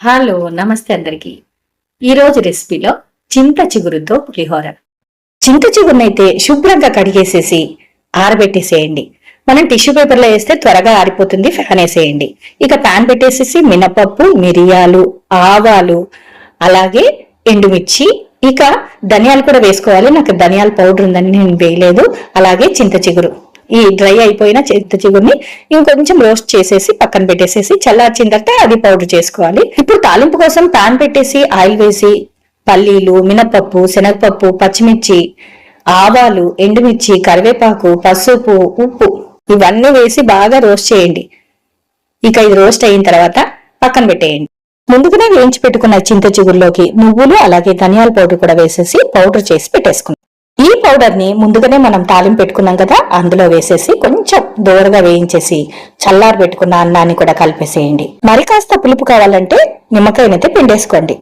Hello నమస్తే అందరికి. ఈరోజు రెసిపీలో చింత చిగురుతో పులిహోర. చింత చిగురునైతే శుభ్రంగా కడిగేసేసి ఆరబెట్టేసేయండి. మనం టిష్యూ పేపర్లో వేస్తే త్వరగా ఆరిపోతుంది. ఫ్యాన్ వేసేయండి. ఇక ప్యాన్ పెట్టేసేసి మినపప్పు, మిరియాలు, ఆవాలు, అలాగే ఎండుమిర్చి, ఇక ధనియాలు కూడా వేసుకోవాలి. నాకు ధనియాల పౌడర్ ఉందని నేను వేయలేదు. అలాగే చింత చిగురు, ఈ డ్రై అయిపోయిన చింత చిగురిని ఇంకొంచెం రోస్ట్ చేసేసి పక్కన పెట్టేసేసి చల్లార్చిన తర్వాత అది పౌడర్ చేసుకోవాలి. ఇప్పుడు తాలింపు కోసం పాన్ పెట్టేసి ఆయిల్ వేసి పల్లీలు, మినపప్పు, శనగపప్పు, పచ్చిమిర్చి, ఆవాలు, ఎండుమిర్చి, కరివేపాకు, పసుపు, ఉప్పు ఇవన్నీ వేసి బాగా రోస్ట్ చేయండి. ఇక ఇది రోస్ట్ అయిన తర్వాత పక్కన పెట్టేయండి. ముందుగానే వేయించి పెట్టుకున్న చింత చిగురులోకి నువ్వులు అలాగే ధనియాల పౌడర్ కూడా వేసేసి పౌడర్ చేసి పెట్టేసుకుందాం. ఈ పౌడర్ ని ముందుగానే మనం తాలింపు పెట్టుకున్నాం కదా, అందులో వేసేసి కొంచెం దూరగా వేయించేసి చల్లారి పెట్టుకున్న అన్నాన్ని కూడా కలిపేసేయండి. మరి కాస్త పులుపు కావాలంటే నిమ్మకాయనైతే పిండేసుకోండి.